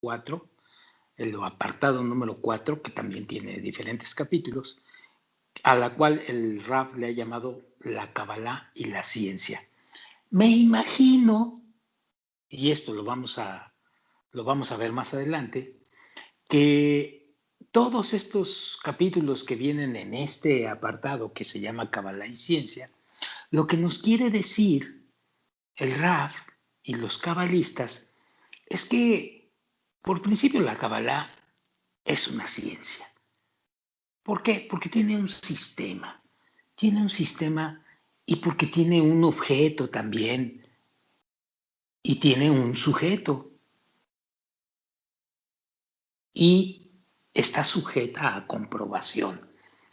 4, el apartado número 4, que también tiene diferentes capítulos, a la cual el Rav le ha llamado la Kabbalah y la ciencia. Me imagino, y esto lo vamos a ver más adelante, que todos estos capítulos que vienen en este apartado que se llama Kabbalah y ciencia, lo que nos quiere decir el Rav y los cabalistas es que, por principio, la Kabbalah es una ciencia. ¿Por qué? Porque tiene un sistema y porque tiene un objeto también y tiene un sujeto y está sujeta a comprobación.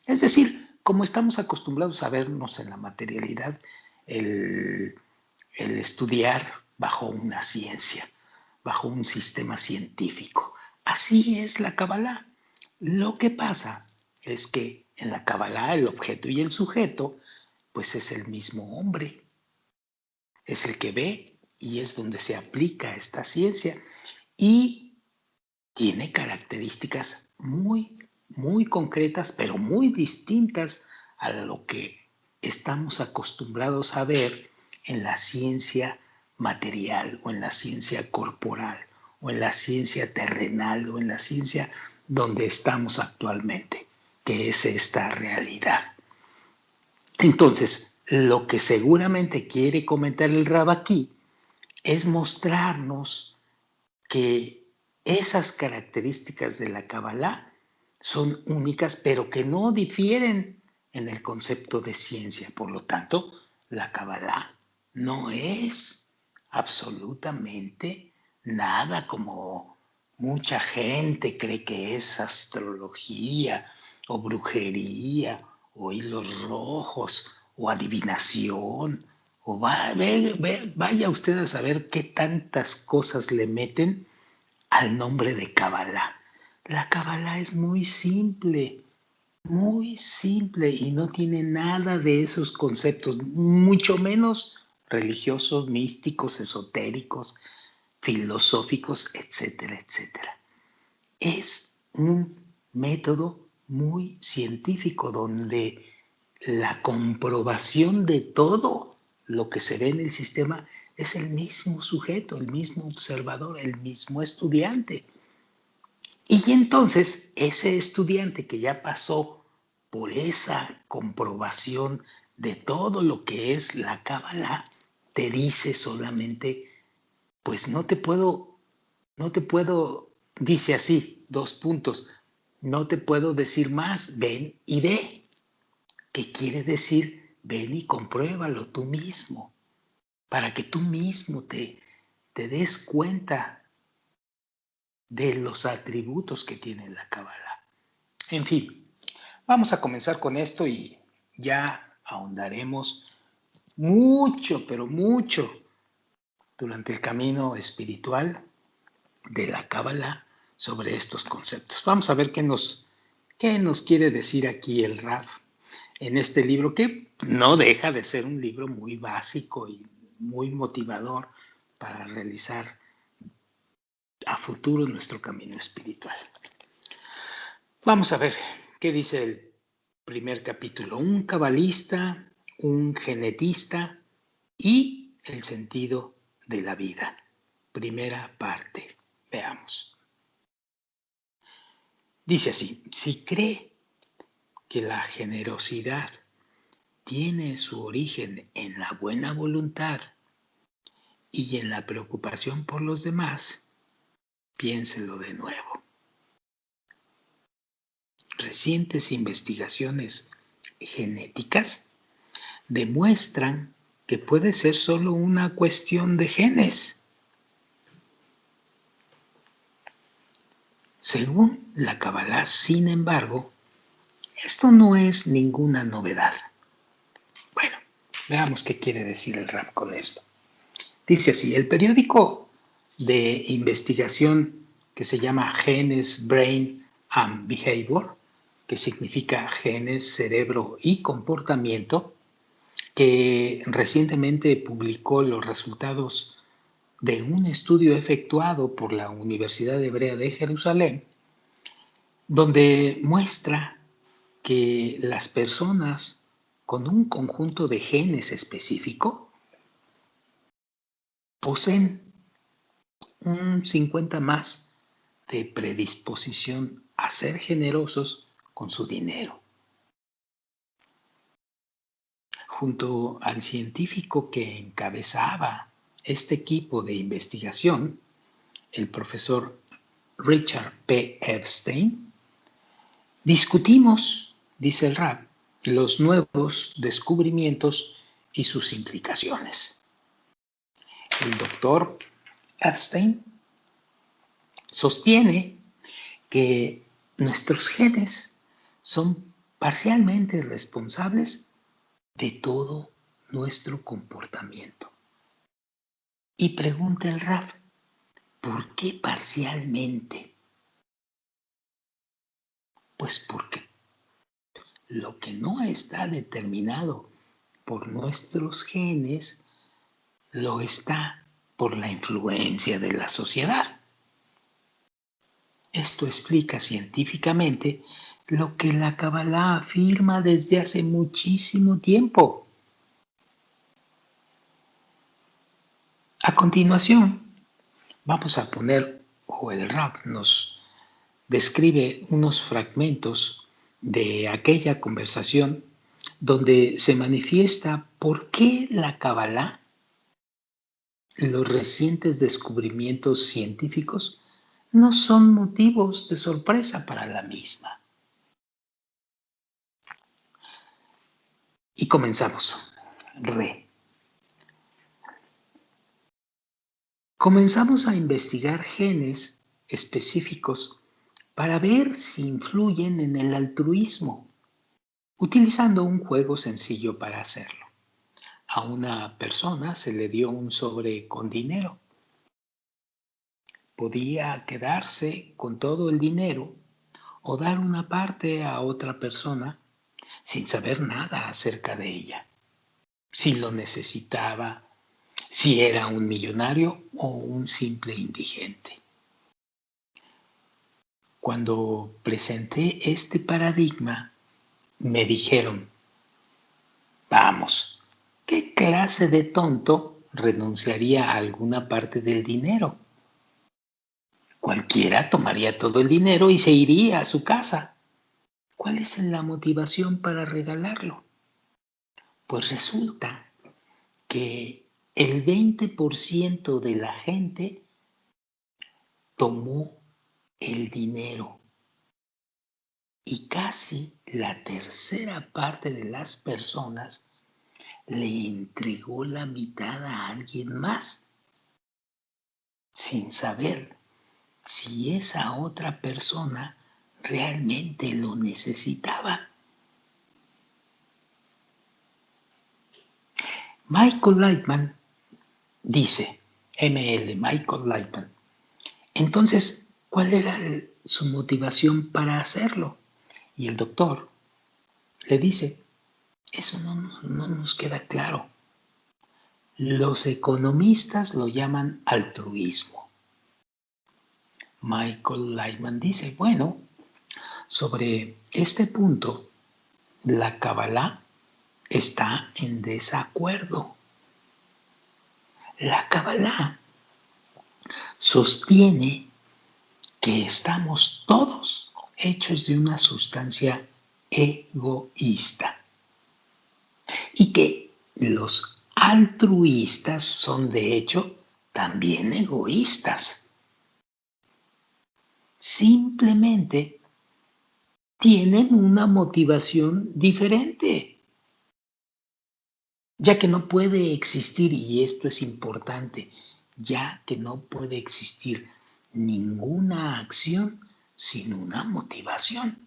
Es decir, como estamos acostumbrados a vernos en la materialidad, el estudiar bajo una ciencia, bajo un sistema científico. Así es la Kabbalah. Lo que pasa es que en la Kabbalah el objeto y el sujeto pues es el mismo hombre, es el que ve y es donde se aplica esta ciencia y tiene características muy concretas, pero muy distintas a lo que estamos acostumbrados a ver en la ciencia material o en la ciencia corporal o en la ciencia terrenal o en la ciencia donde estamos actualmente, que es esta realidad. Entonces, lo que seguramente quiere comentar el Rab aquí es mostrarnos que esas características de la Kabbalah son únicas, pero que no difieren en el concepto de ciencia. Por lo tanto, la Kabbalah no es absolutamente nada como mucha gente cree que es astrología o brujería o hilos rojos o adivinación o vaya usted a saber qué tantas cosas le meten al nombre de Kabbalah. La Kabbalah es muy simple y no tiene nada de esos conceptos, mucho menos religiosos, místicos, esotéricos, filosóficos, etcétera, etcétera. Es un método muy científico donde la comprobación de todo lo que se ve en el sistema es el mismo sujeto, el mismo observador, el mismo estudiante. Y entonces ese estudiante que ya pasó por esa comprobación de todo lo que es la Kabbalah, te dice solamente, pues no te puedo, dice así, 2 puntos, no te puedo decir más, ven y ve. ¿Qué quiere decir? Ven y compruébalo tú mismo, para que tú mismo te des cuenta de los atributos que tiene la Kabbalah. En fin, vamos a comenzar con esto y ya ahondaremos mucho, pero mucho durante el camino espiritual de la Kabbalah sobre estos conceptos. Vamos a ver qué nos quiere decir aquí el Rav en este libro, que no deja de ser un libro muy básico y muy motivador para realizar a futuro nuestro camino espiritual. Vamos a ver qué dice el primer capítulo. Un cabalista, un genetista y el sentido de la vida. Primera parte. Veamos. Dice así: si cree que la generosidad tiene su origen en la buena voluntad y en la preocupación por los demás, piénselo de nuevo. Recientes investigaciones genéticas demuestran que puede ser solo una cuestión de genes. Según la Kabbalah, sin embargo, esto no es ninguna novedad. Bueno, veamos qué quiere decir el Rab con esto. Dice así: el periódico de investigación que se llama Genes, Brain and Behavior, que significa genes, cerebro y comportamiento, que recientemente publicó los resultados de un estudio efectuado por la Universidad Hebrea de Jerusalén, donde muestra que las personas con un conjunto de genes específico poseen un 50 más de predisposición a ser generosos con su dinero. Junto al científico que encabezaba este equipo de investigación, el profesor Richard P. Epstein, discutimos, dice el Rab, los nuevos descubrimientos y sus implicaciones. El doctor Epstein sostiene que nuestros genes son parcialmente responsables de todo nuestro comportamiento. Y pregunta el Rab, ¿por qué parcialmente? Pues porque lo que no está determinado por nuestros genes lo está por la influencia de la sociedad. Esto explica científicamente lo que la Kabbalah afirma desde hace muchísimo tiempo. A continuación, vamos a poner, o el Rab nos describe unos fragmentos de aquella conversación donde se manifiesta por qué la Kabbalah, los recientes descubrimientos científicos, no son motivos de sorpresa para la misma. Y comenzamos. Comenzamos a investigar genes específicos para ver si influyen en el altruismo, utilizando un juego sencillo para hacerlo. A una persona se le dio un sobre con dinero. Podía quedarse con todo el dinero o dar una parte a otra persona sin saber nada acerca de ella, si lo necesitaba, si era un millonario o un simple indigente. Cuando presenté este paradigma, me dijeron, vamos, ¿qué clase de tonto renunciaría a alguna parte del dinero? Cualquiera tomaría todo el dinero y se iría a su casa. ¿Cuál es la motivación para regalarlo? Pues resulta que el 20% de la gente tomó el dinero y casi la tercera parte de las personas le entregó la mitad a alguien más, sin saber si esa otra persona realmente lo necesitaba. Michael Lightman dice, Michael Lightman, entonces, ¿cuál era su motivación para hacerlo? Y el doctor le dice, eso no nos queda claro. Los economistas lo llaman altruismo. Michael Lightman dice, bueno, sobre este punto, la Kabbalah está en desacuerdo. La Kabbalah sostiene que estamos todos hechos de una sustancia egoísta y que los altruistas son de hecho también egoístas. Simplemente tienen una motivación diferente, ya que no puede existir, y esto es importante, ya que no puede existir ninguna acción sin una motivación.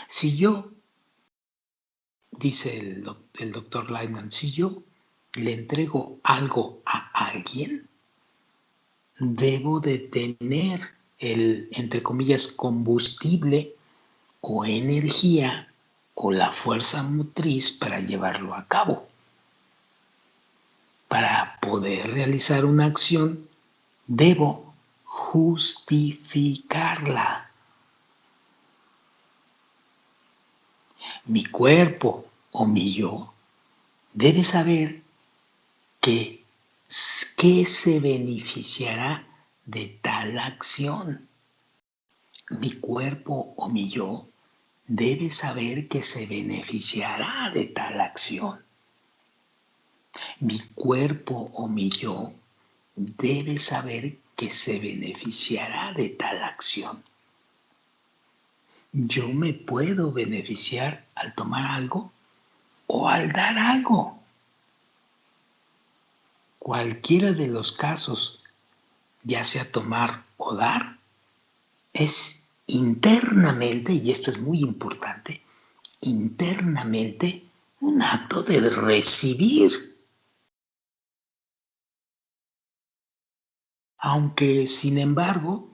Si yo, dice el doctor Lightman, si yo le entrego algo a alguien, debo de tener el, entre comillas, combustible o energía o la fuerza motriz para llevarlo a cabo. Para poder realizar una acción, debo justificarla. Mi cuerpo o mi yo debe saber que se beneficiará de tal acción. Mi cuerpo o mi yo debe saber que se beneficiará de tal acción. Mi cuerpo o mi yo debe saber que se beneficiará de tal acción. Yo me puedo beneficiar al tomar algo o al dar algo. Cualquiera de los casos, ya sea tomar o dar, es internamente, y esto es muy importante, internamente un acto de recibir. Aunque, sin embargo,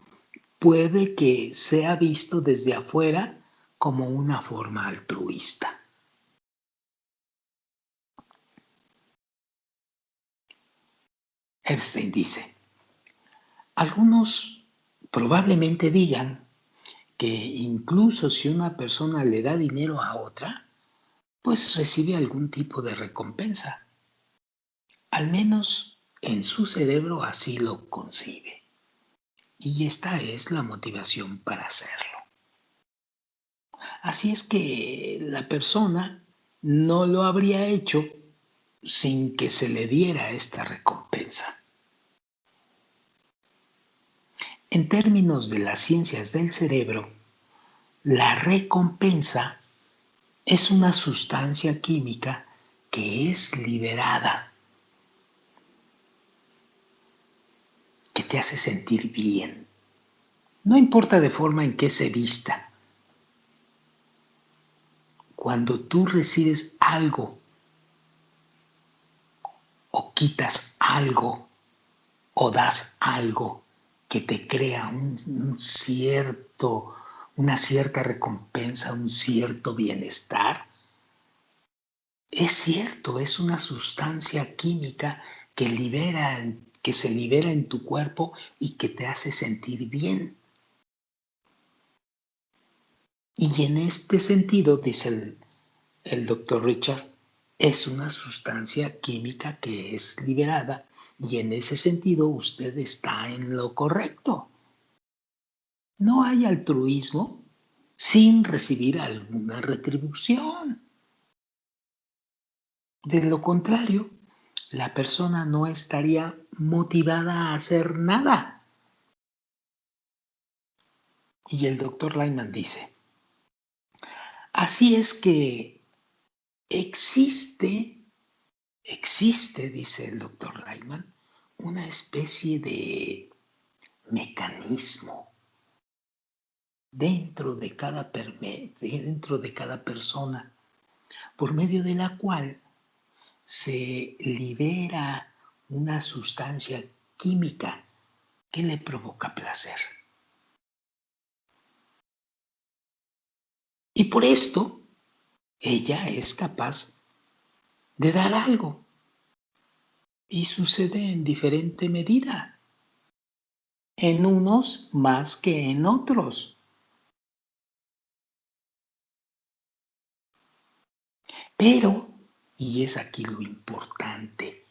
puede que sea visto desde afuera como una forma altruista. Epstein dice, algunos probablemente digan que incluso si una persona le da dinero a otra, pues recibe algún tipo de recompensa. Al menos en su cerebro así lo concibe. Y esta es la motivación para hacerlo. Así es que la persona no lo habría hecho sin que se le diera esta recompensa. En términos de las ciencias del cerebro, la recompensa es una sustancia química que es liberada, que te hace sentir bien. No importa de forma en que se vista. Cuando tú recibes algo o quitas algo o das algo que te crea una cierta recompensa, un cierto bienestar, es cierto, es una sustancia química que se libera en tu cuerpo y que te hace sentir bien. Y en este sentido, dice el doctor Richard, es una sustancia química que es liberada y en ese sentido usted está en lo correcto. No hay altruismo sin recibir alguna retribución. De lo contrario, la persona no estaría motivada a hacer nada. Y el doctor Lyman dice, así es que existe, dice el doctor Lyman, una especie de mecanismo dentro de cada persona, por medio de la cual se libera una sustancia química que le provoca placer. Y por esto, ella es capaz de dar algo. Y sucede en diferente medida, en unos más que en otros. Pero, y es aquí lo importante,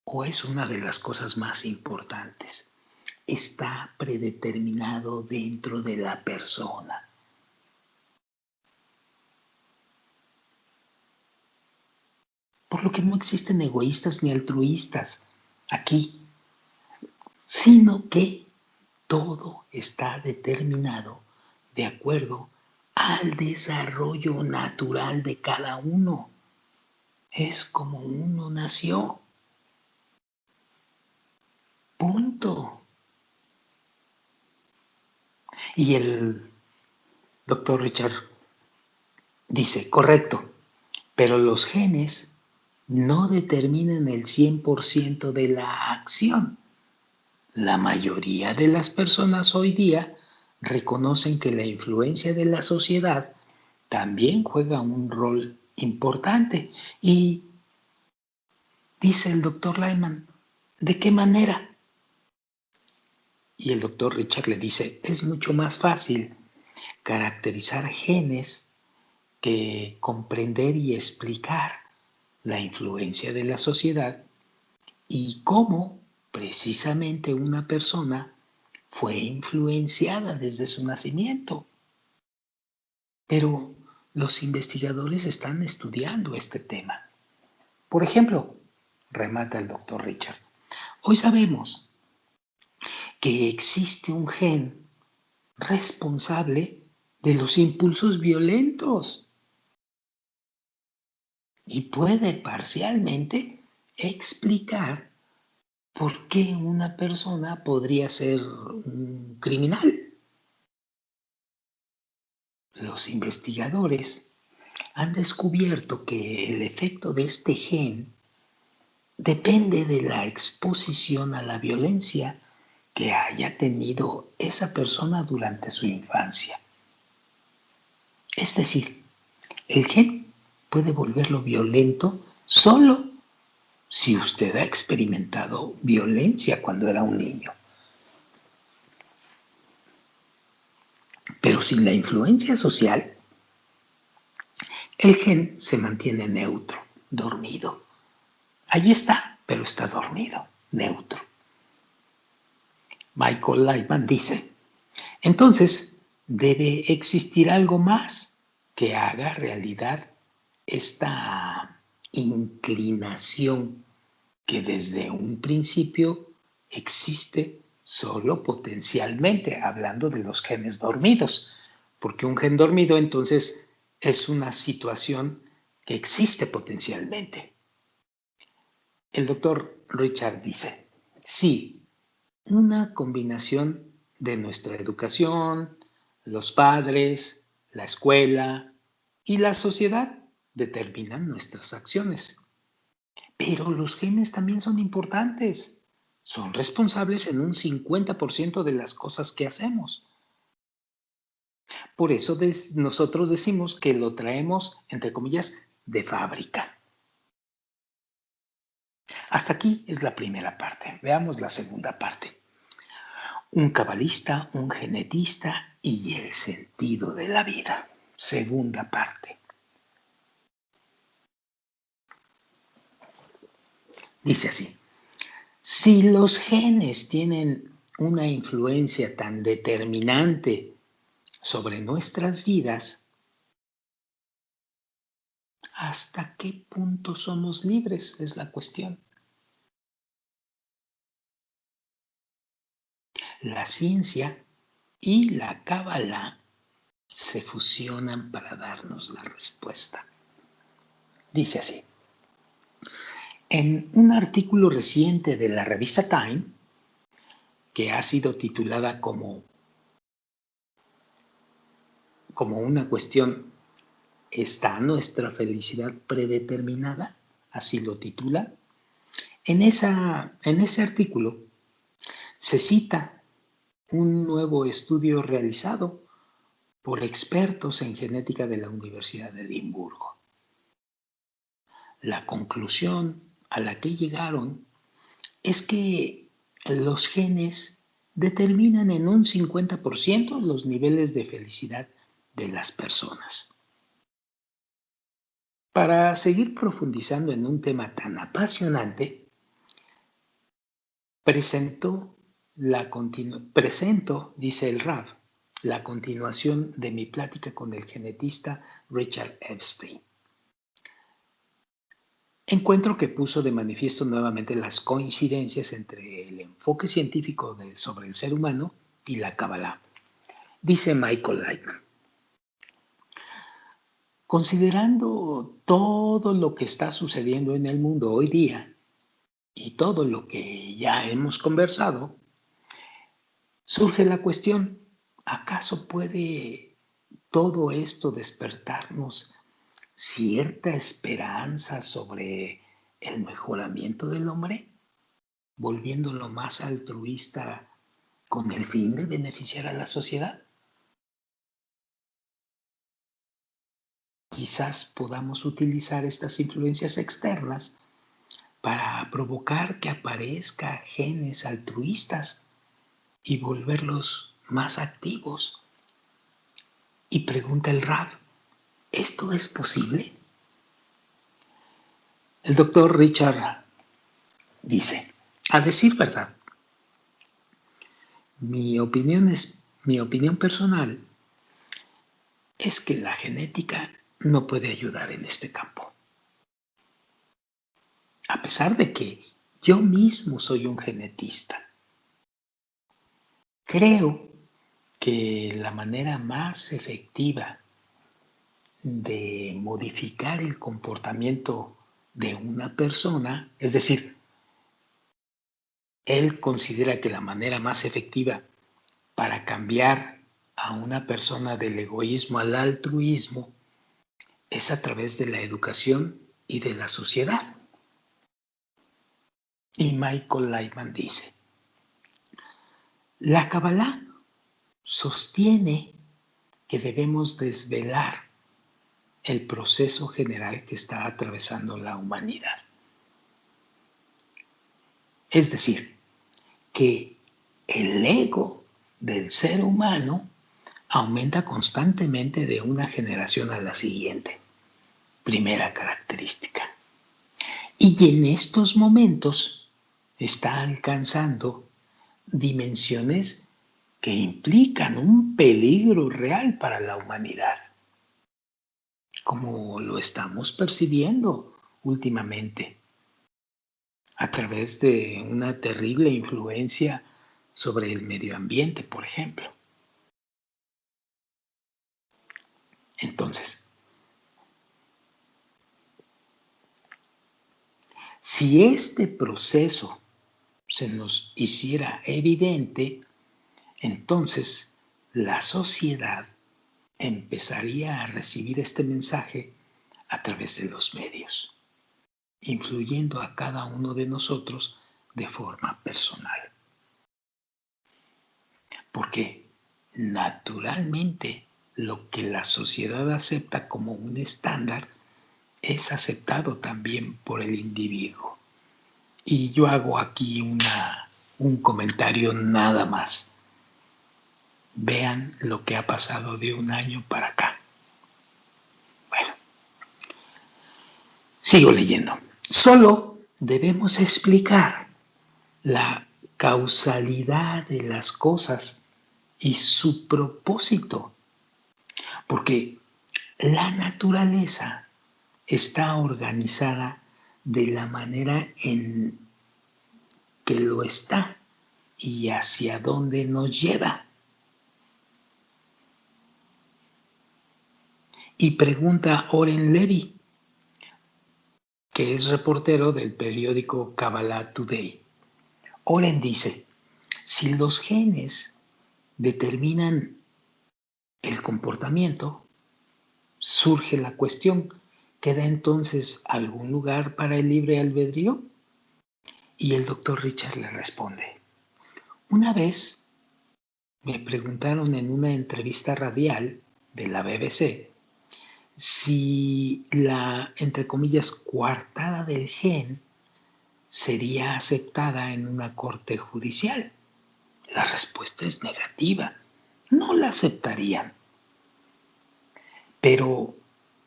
o es una de las cosas más importantes, está predeterminado dentro de la persona. Por lo que no existen egoístas ni altruistas aquí, sino que todo está determinado de acuerdo al desarrollo natural de cada uno. Es como uno nació. Punto. Y el doctor Richard dice, correcto, pero los genes no determinan el 100% de la acción. La mayoría de las personas hoy día reconocen que la influencia de la sociedad también juega un rol importante y Dice el doctor Lyman, ¿de qué manera? Y el doctor Richard le dice, es mucho más fácil caracterizar genes que comprender y explicar la influencia de la sociedad y cómo precisamente una persona fue influenciada desde su nacimiento. Pero los investigadores están estudiando este tema. Por ejemplo, remata el doctor Richard, hoy sabemos que existe un gen responsable de los impulsos violentos y puede parcialmente explicar por qué una persona podría ser un criminal. Los investigadores han descubierto que el efecto de este gen depende de la exposición a la violencia que haya tenido esa persona durante su infancia. Es decir, el gen puede volverlo violento solo si usted ha experimentado violencia cuando era un niño. Pero sin la influencia social, el gen se mantiene neutro, dormido. Allí está, pero está dormido, neutro. Michael Lyman dice, entonces debe existir algo más que haga realidad esta inclinación que desde un principio existe solo potencialmente, hablando de los genes dormidos, porque un gen dormido entonces es una situación que existe potencialmente. El doctor Richard dice, sí, una combinación de nuestra educación, los padres, la escuela y la sociedad determinan nuestras acciones. Pero los genes también son importantes. Son responsables en un 50% de las cosas que hacemos. Por eso nosotros decimos que lo traemos, entre comillas, de fábrica. Hasta aquí es la primera parte. Veamos la segunda parte. Un cabalista, un genetista y el sentido de la vida. Segunda parte. Dice así. Si los genes tienen una influencia tan determinante sobre nuestras vidas, ¿hasta qué punto somos libres? Es la cuestión. La ciencia y la cábala se fusionan para darnos la respuesta. Dice así. En un artículo reciente de la revista Time, que ha sido titulada como una cuestión, ¿está nuestra felicidad predeterminada? Así lo titula. En ese artículo se cita un nuevo estudio realizado por expertos en genética de la Universidad de Edimburgo. La conclusión a la que llegaron es que los genes determinan en un 50% los niveles de felicidad de las personas. Para seguir profundizando en un tema tan apasionante, presento, dice el Rav, la continuación de mi plática con el genetista Richard Epstein. Encuentro que puso de manifiesto nuevamente las coincidencias entre el enfoque científico sobre el ser humano y la Kabbalah. Dice Michael Lyman, considerando todo lo que está sucediendo en el mundo hoy día y todo lo que ya hemos conversado, surge la cuestión, ¿acaso puede todo esto despertarnos cierta esperanza sobre el mejoramiento del hombre, volviéndolo más altruista con el fin de beneficiar a la sociedad? Quizás podamos utilizar estas influencias externas para provocar que aparezcan genes altruistas y volverlos más activos. Y pregunta el Rab, ¿esto es posible? El doctor Richard dice, a decir verdad, mi opinión personal es que la genética no puede ayudar en este campo. A pesar de que yo mismo soy un genetista, creo que la manera más efectiva de modificar el comportamiento de una persona, es decir, él considera que la manera más efectiva para cambiar a una persona del egoísmo al altruismo es a través de la educación y de la sociedad. Y Michael Lightman dice, la Kabbalah sostiene que debemos desvelar el proceso general que está atravesando la humanidad. Es decir, que el ego del ser humano aumenta constantemente de una generación a la siguiente. Primera característica. Y en estos momentos está alcanzando dimensiones que implican un peligro real para la humanidad, como lo estamos percibiendo últimamente, a través de una terrible influencia sobre el medio ambiente, por ejemplo. Entonces, si este proceso se nos hiciera evidente, entonces la sociedad empezaría a recibir este mensaje a través de los medios, influyendo a cada uno de nosotros de forma personal. Porque naturalmente lo que la sociedad acepta como un estándar es aceptado también por el individuo. Y yo hago aquí un comentario nada más. Vean lo que ha pasado de un año para acá. Bueno, sigo leyendo. Solo debemos explicar la causalidad de las cosas y su propósito, porque la naturaleza está organizada de la manera en que lo está y hacia dónde nos lleva. Y pregunta Oren Levy, que es reportero del periódico Kabbalah Today. Oren dice, si los genes determinan el comportamiento, surge la cuestión, ¿queda entonces algún lugar para el libre albedrío? Y el doctor Richard le responde, una vez me preguntaron en una entrevista radial de la BBC si la, entre comillas, coartada del gen sería aceptada en una corte judicial. La respuesta es negativa. No la aceptarían. Pero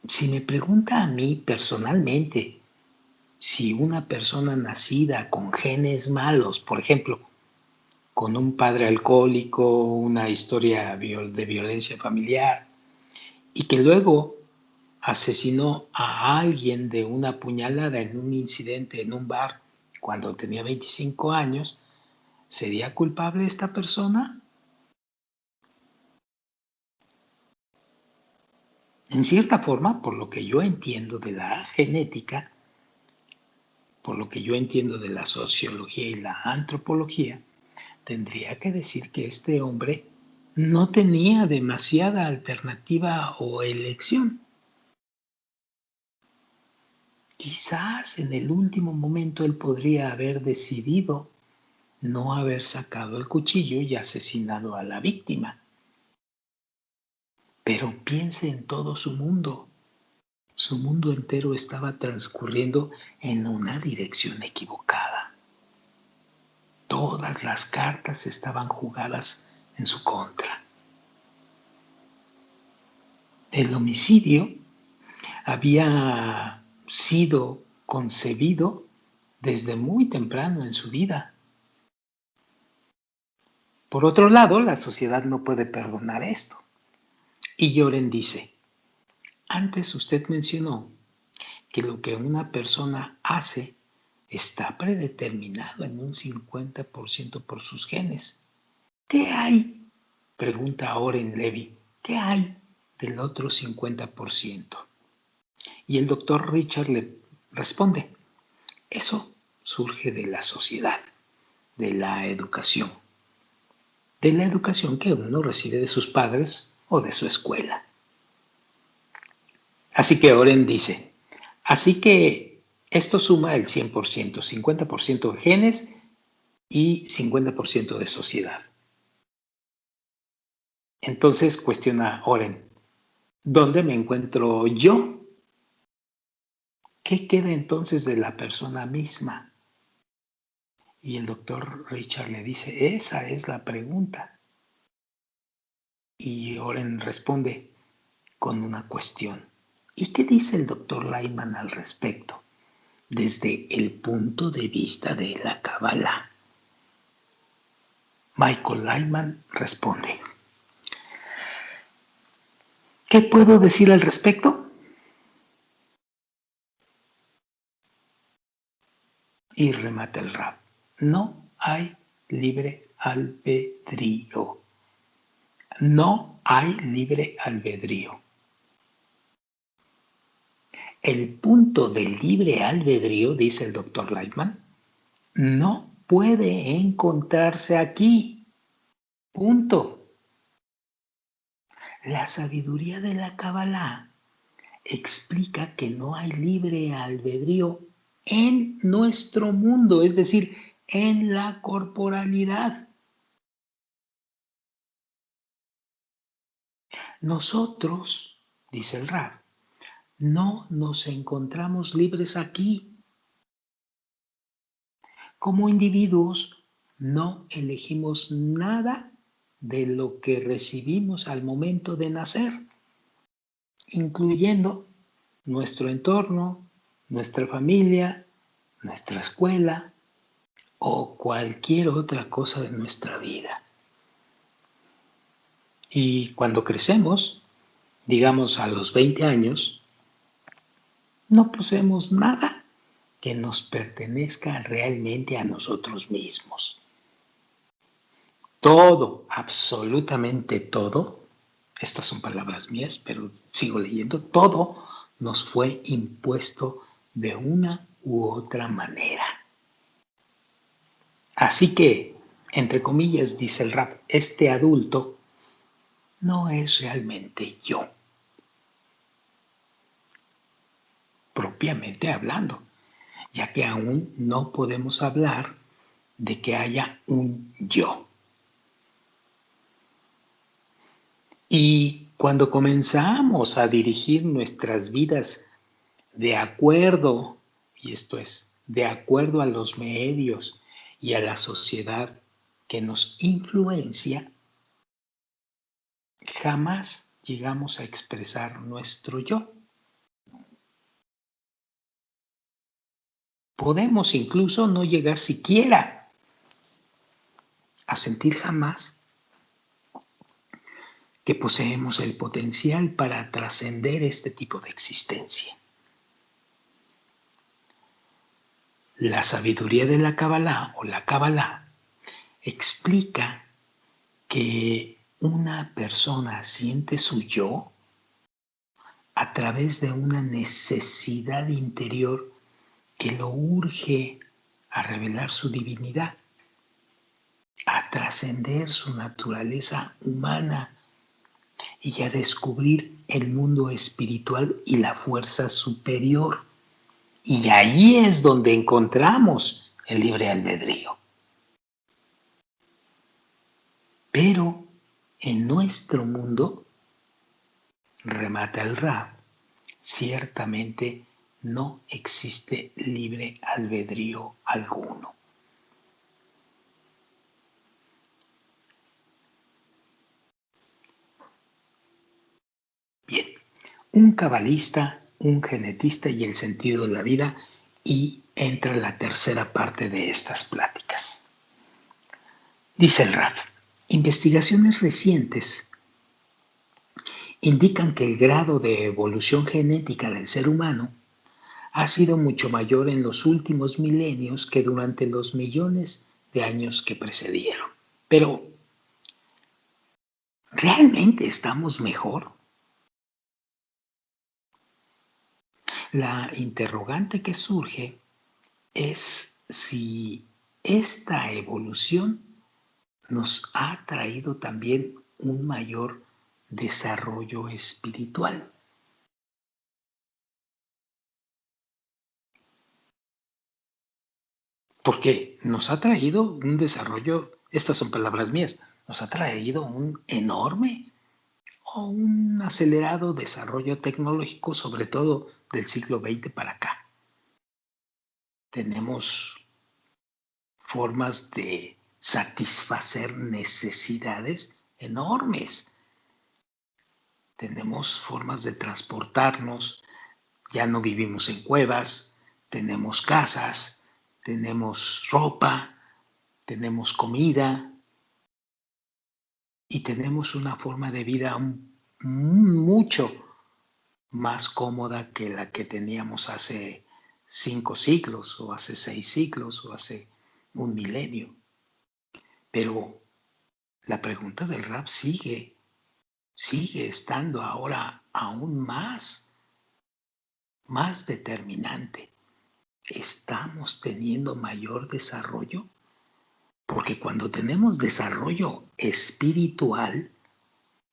si me pregunta a mí personalmente si una persona nacida con genes malos, por ejemplo, con un padre alcohólico, una historia de violencia familiar, y que luego asesinó a alguien de una puñalada en un incidente en un bar cuando tenía 25 años, ¿sería culpable esta persona? En cierta forma, por lo que yo entiendo de la genética, por lo que yo entiendo de la sociología y la antropología, tendría que decir que este hombre no tenía demasiada alternativa o elección. Quizás en el último momento él podría haber decidido no haber sacado el cuchillo y asesinado a la víctima. Pero piense en todo su mundo, Su mundo entero estaba transcurriendo en una dirección equivocada. Todas las cartas estaban jugadas en su contra. El homicidio había sido concebido desde muy temprano en su vida. Por otro lado, la sociedad no puede perdonar esto. Y Lloren dice, antes usted mencionó que lo que una persona hace está predeterminado en un 50% por sus genes. ¿Qué hay? Pregunta Oren Levy. ¿Qué hay del otro 50%? Y el doctor Richard le responde, eso surge de la sociedad, de la educación que uno recibe de sus padres o de su escuela. Así que Oren dice, así que esto suma el 100%, 50% de genes y 50% de sociedad. Entonces cuestiona Oren, ¿dónde me encuentro yo? ¿Qué queda entonces de la persona misma? Y el doctor Richard le dice, esa es la pregunta. Y Oren responde con una cuestión. ¿Y qué dice el doctor Lyman al respecto? Desde el punto de vista de la Kabbalah. Michael Lyman responde. ¿Qué puedo decir al respecto? Y remata el Rab. No hay libre albedrío. No hay libre albedrío. El punto del libre albedrío, dice el doctor Lightman, no puede encontrarse aquí. Punto. La sabiduría de la Kabbalah explica que no hay libre albedrío en nuestro mundo, es decir, en la corporalidad. Nosotros, dice el Rab, no nos encontramos libres aquí. Como individuos, no elegimos nada de lo que recibimos al momento de nacer, incluyendo nuestro entorno, nuestra familia, nuestra escuela o cualquier otra cosa de nuestra vida. Y cuando crecemos, digamos a los 20 años, no poseemos nada que nos pertenezca realmente a nosotros mismos. Todo, absolutamente todo, estas son palabras mías, pero sigo leyendo, todo nos fue impuesto de una u otra manera. Así que, entre comillas, dice el Rab, este adulto no es realmente yo, propiamente hablando, ya que aún no podemos hablar de que haya un yo. Y cuando comenzamos a dirigir nuestras vidas de acuerdo, y esto es, de acuerdo a los medios y a la sociedad que nos influencia, jamás llegamos a expresar nuestro yo. Podemos incluso no llegar siquiera a sentir jamás que poseemos el potencial para trascender este tipo de existencia. La sabiduría de la Kabbalah o la Kabbalah explica que una persona siente su yo a través de una necesidad interior que lo urge a revelar su divinidad, a trascender su naturaleza humana y a descubrir el mundo espiritual y la fuerza superior. Y ahí es donde encontramos el libre albedrío. Pero en nuestro mundo, remata el Rab, ciertamente no existe libre albedrío alguno. Bien, un cabalista, un genetista y el sentido de la vida, y entra la tercera parte de estas pláticas. Dice el Raf, investigaciones recientes indican que el grado de evolución genética del ser humano ha sido mucho mayor en los últimos milenios que durante los millones de años que precedieron. Pero, ¿realmente estamos mejor? La interrogante que surge es si esta evolución nos ha traído también un mayor desarrollo espiritual. Porque nos ha traído un desarrollo, estas son palabras mías, nos ha traído un enorme o un acelerado desarrollo tecnológico, sobre todo del siglo XX para acá. Tenemos formas de satisfacer necesidades enormes. Tenemos formas de transportarnos, ya no vivimos en cuevas, tenemos casas, tenemos ropa, tenemos comida y tenemos una forma de vida mucho más cómoda que la que teníamos hace 5 siglos o hace 6 siglos o hace un milenio. Pero la pregunta del rap sigue estando ahora aún más determinante. ¿Estamos teniendo mayor desarrollo? Porque cuando tenemos desarrollo espiritual,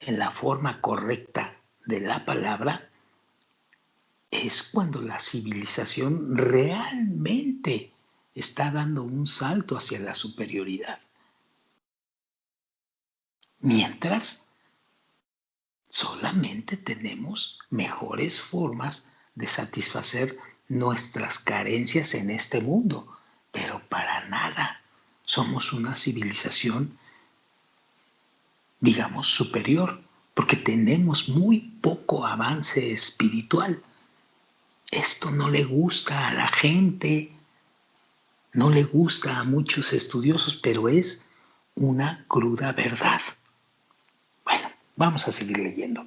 en la forma correcta de la palabra, es cuando la civilización realmente está dando un salto hacia la superioridad. Mientras, solamente tenemos mejores formas de satisfacer nuestras carencias en este mundo, pero para nada somos una civilización, digamos, superior, porque tenemos muy poco avance espiritual. Esto no le gusta a la gente, no le gusta a muchos estudiosos, pero es una cruda verdad. Bueno, vamos a seguir leyendo.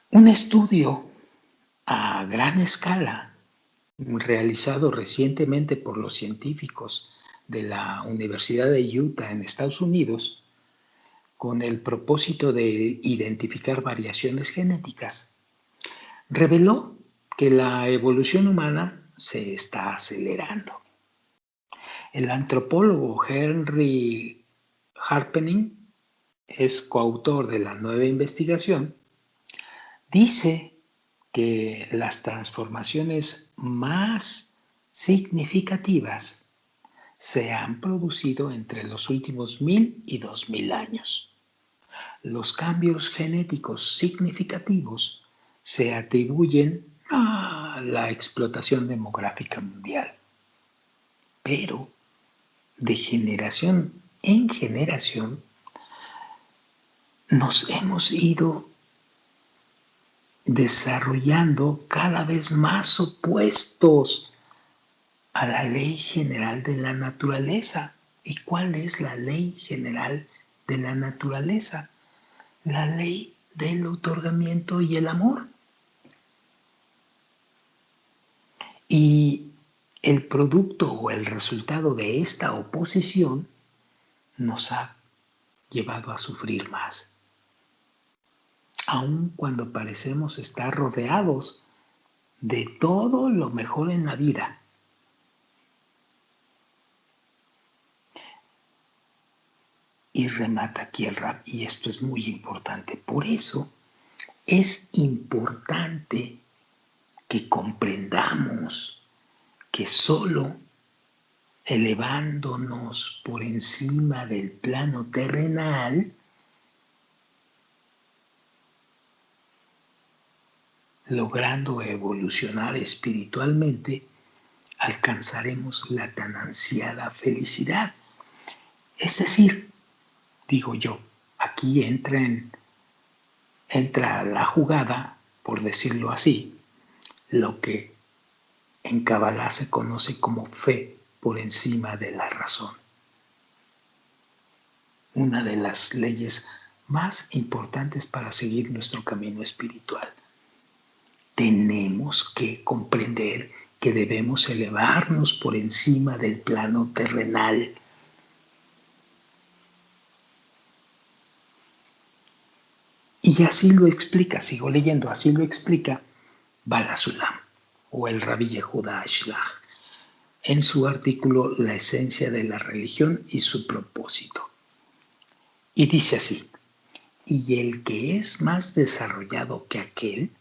Un estudio a gran escala realizado recientemente por los científicos de la Universidad de Utah en Estados Unidos con el propósito de identificar variaciones genéticas, reveló que la evolución humana se está acelerando. El antropólogo Henry Harpening es coautor de la nueva investigación. Dice que las transformaciones más significativas se han producido entre los últimos 1000 y 2000 años. Los cambios genéticos significativos se atribuyen a la explotación demográfica mundial, pero de generación en generación nos hemos ido desarrollando cada vez más opuestos a la ley general de la naturaleza. ¿Y cuál es la ley general de la naturaleza? La ley del otorgamiento y el amor. Y el producto o el resultado de esta oposición nos ha llevado a sufrir más. Aun cuando parecemos estar rodeados de todo lo mejor en la vida. Y remata aquí el rap, y esto es muy importante. Por eso es importante que comprendamos que solo elevándonos por encima del plano terrenal, logrando evolucionar espiritualmente, alcanzaremos la tan ansiada felicidad. Es decir, digo yo, aquí entra la jugada, por decirlo así, lo que en Kabbalah se conoce como fe por encima de la razón. Una de las leyes más importantes para seguir nuestro camino espiritual. Tenemos que comprender que debemos elevarnos por encima del plano terrenal. Y así lo explica, sigo leyendo, así lo explica Bala Sulam o el Rabbi Yehuda Ashlag en su artículo La esencia de la religión y su propósito. Y dice así: y el que es más desarrollado que aquel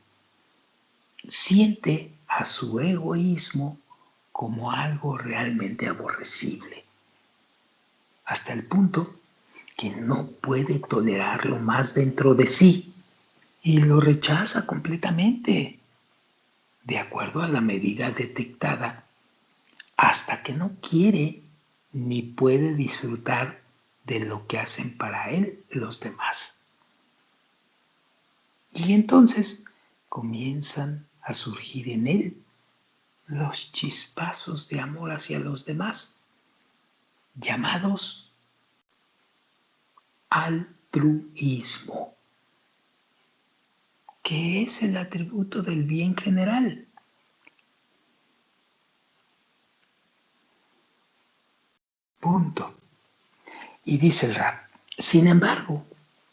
siente a su egoísmo como algo realmente aborrecible, hasta el punto que no puede tolerarlo más dentro de sí y lo rechaza completamente, de acuerdo a la medida detectada, hasta que no quiere ni puede disfrutar de lo que hacen para él los demás. Y entonces comienzan a surgir en él los chispazos de amor hacia los demás, llamados altruismo, que es el atributo del bien general. Punto. Y dice el Rab, sin embargo,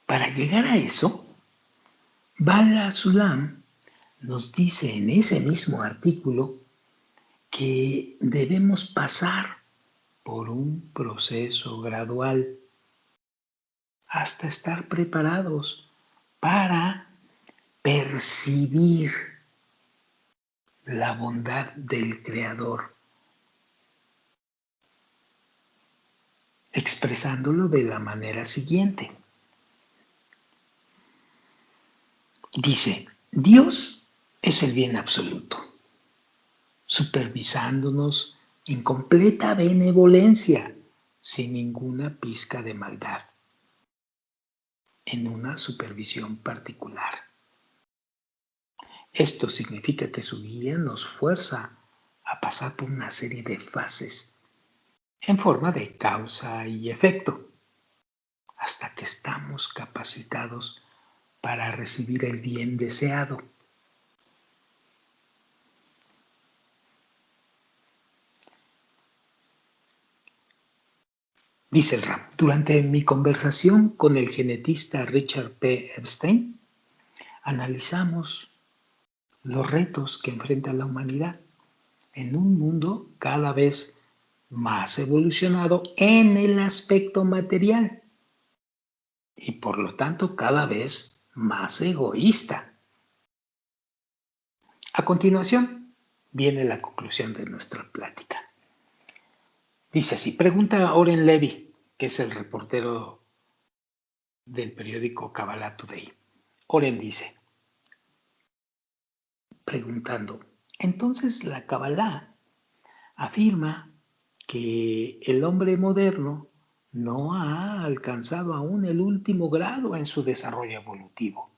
para llegar a eso, Bala Sulam nos dice en ese mismo artículo que debemos pasar por un proceso gradual hasta estar preparados para percibir la bondad del Creador, expresándolo de la manera siguiente. Dice, Dios es el bien absoluto, supervisándonos en completa benevolencia, sin ninguna pizca de maldad, en una supervisión particular. Esto significa que su guía nos fuerza a pasar por una serie de fases en forma de causa y efecto, hasta que estamos capacitados para recibir el bien deseado. Dice el Rab, durante mi conversación con el genetista Richard P. Epstein, analizamos los retos que enfrenta la humanidad en un mundo cada vez más evolucionado en el aspecto material y por lo tanto cada vez más egoísta. A continuación viene la conclusión de nuestra plática. Dice así, pregunta Oren Levy, que es el reportero del periódico Kabbalah Today. Oren dice, preguntando, entonces la Kabbalah afirma que el hombre moderno no ha alcanzado aún el último grado en su desarrollo evolutivo.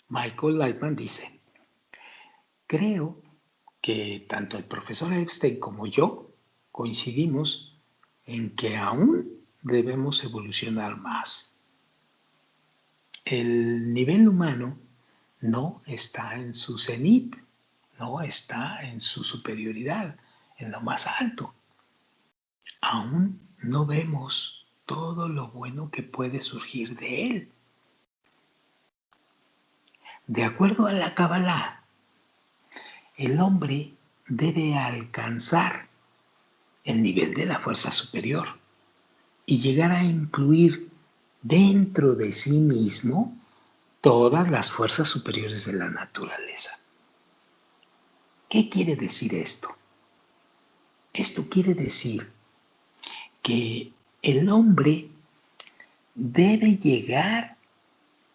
Michael Lightman dice, creo que tanto el profesor Epstein como yo coincidimos en que aún debemos evolucionar más. El nivel humano no está en su cenit, no está en su superioridad, en lo más alto. Aún no vemos todo lo bueno que puede surgir de él. De acuerdo a la Kabbalah, el hombre debe alcanzar el nivel de la fuerza superior y llegar a incluir dentro de sí mismo todas las fuerzas superiores de la naturaleza. ¿Qué quiere decir esto? Esto quiere decir que el hombre debe llegar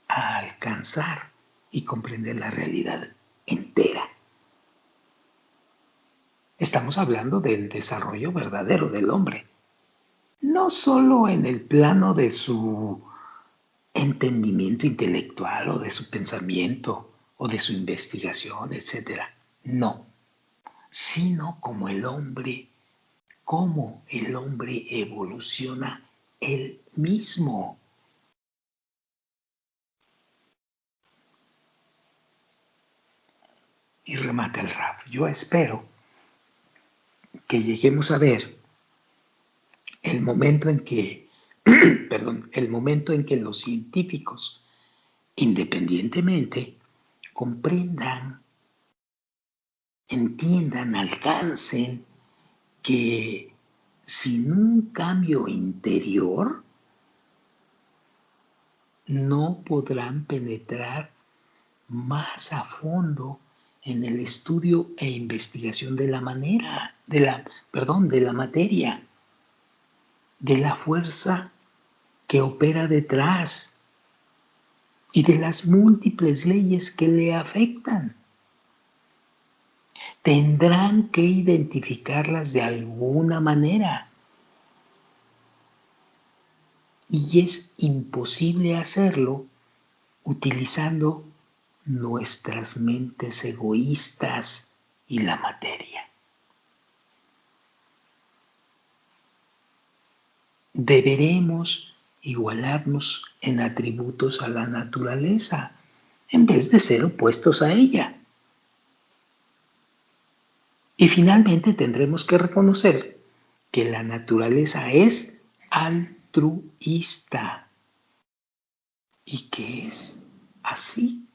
a alcanzar y comprender la realidad entera. Estamos hablando del desarrollo verdadero del hombre, no solo en el plano de su entendimiento intelectual o de su pensamiento o de su investigación, etc. No, sino cómo el hombre evoluciona él mismo. Y remata el Rab. Yo espero que lleguemos a ver el momento en que, el momento en que los científicos, independientemente, comprendan, entiendan, alcancen que sin un cambio interior no podrán penetrar más a fondo en el estudio e investigación de la materia, de la fuerza que opera detrás y de las múltiples leyes que le afectan. Tendrán que identificarlas de alguna manera. Y es imposible hacerlo utilizando nuestras mentes egoístas y la materia. Deberemos igualarnos en atributos a la naturaleza, en vez de ser opuestos a ella. Y finalmente tendremos que reconocer que la naturaleza es altruista y que es así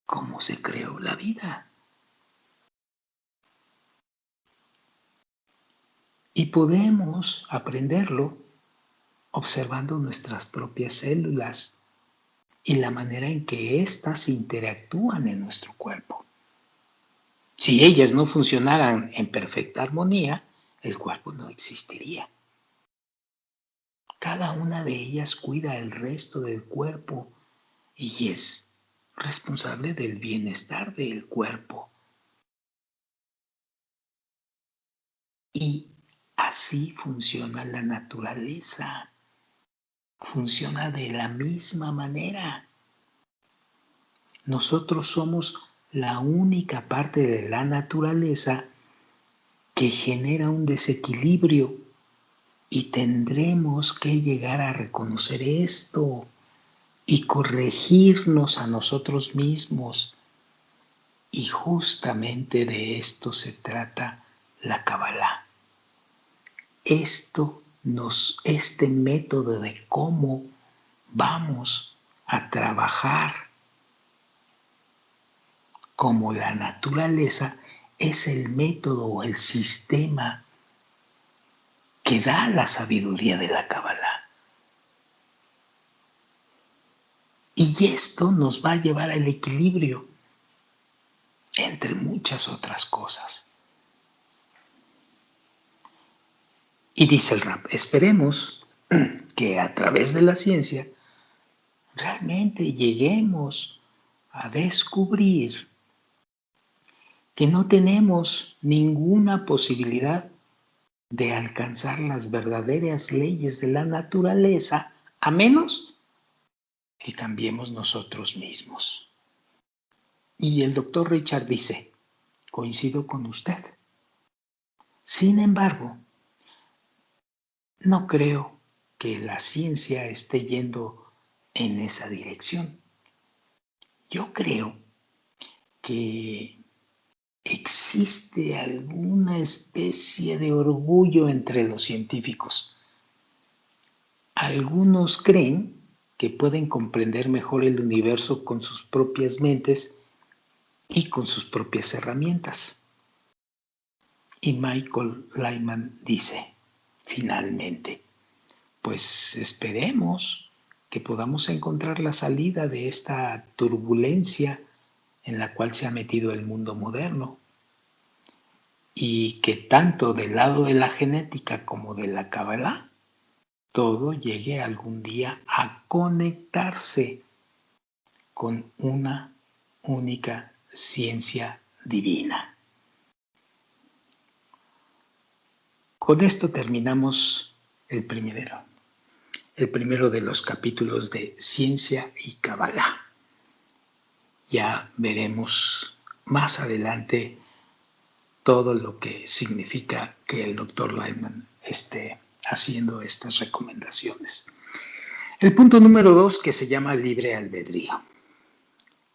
como se creó la vida. Y podemos aprenderlo observando nuestras propias células y la manera en que éstas interactúan en nuestro cuerpo. Si ellas no funcionaran en perfecta armonía, el cuerpo no existiría. Cada una de ellas cuida el resto del cuerpo y es responsable del bienestar del cuerpo. Y así funciona la naturaleza. Funciona de la misma manera. Nosotros somos la única parte de la naturaleza que genera un desequilibrio y tendremos que llegar a reconocer esto y corregirnos a nosotros mismos. Y justamente de esto se trata la Kabbalah. Este método de cómo vamos a trabajar como la naturaleza es el método o el sistema que da la sabiduría de la Kabbalah. Y esto nos va a llevar al equilibrio, entre muchas otras cosas. Y dice el Rab, esperemos que a través de la ciencia realmente lleguemos a descubrir que no tenemos ninguna posibilidad de alcanzar las verdaderas leyes de la naturaleza a menos que cambiemos nosotros mismos. Y el doctor Richard dice, coincido con usted. Sin embargo, no creo que la ciencia esté yendo en esa dirección. Yo creo que existe alguna especie de orgullo entre los científicos. Algunos creen que pueden comprender mejor el universo con sus propias mentes y con sus propias herramientas. Y Michael Lyman dice, finalmente, pues esperemos que podamos encontrar la salida de esta turbulencia en la cual se ha metido el mundo moderno y que tanto del lado de la genética como de la Kabbalah todo llegue algún día a conectarse con una única ciencia divina. Con esto terminamos el primero de los capítulos de Ciencia y Kabbalah. Ya veremos más adelante todo lo que significa que el Dr. Lightman esté haciendo estas recomendaciones. El punto número 2, que se llama libre albedrío.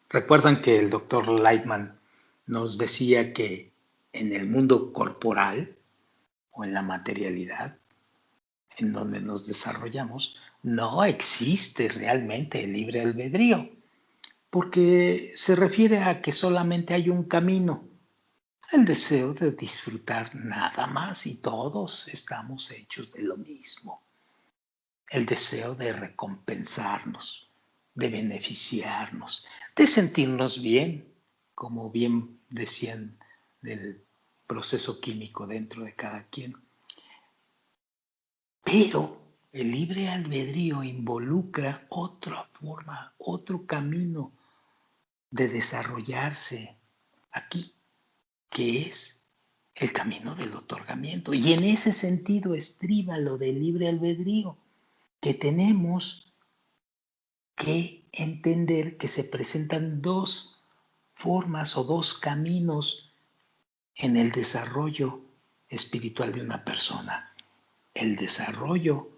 Recuerdan que el Dr. Lightman nos decía que en el mundo corporal o en la materialidad en donde nos desarrollamos, no existe realmente el libre albedrío, porque se refiere a que solamente hay un camino, el deseo de disfrutar nada más, y todos estamos hechos de lo mismo. El deseo de recompensarnos, de beneficiarnos, de sentirnos bien, como bien decían del proceso químico dentro de cada quien. Pero el libre albedrío involucra otra forma, otro camino de desarrollarse aquí, que es el camino del otorgamiento. Y en ese sentido estriba lo del libre albedrío, que tenemos que entender que se presentan dos formas o dos caminos en el desarrollo espiritual de una persona. El desarrollo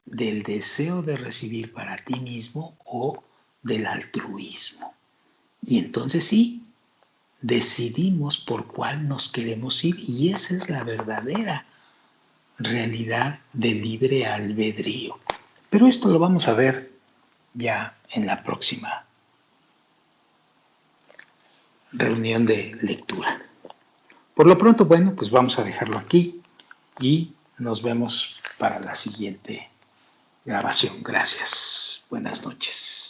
del deseo de recibir para ti mismo o del altruismo. Y entonces sí, decidimos por cuál nos queremos ir, y esa es la verdadera realidad del libre albedrío. Pero esto lo vamos a ver ya en la próxima reunión de lectura. Por lo pronto, bueno, pues vamos a dejarlo aquí y nos vemos para la siguiente grabación. Gracias. Buenas noches.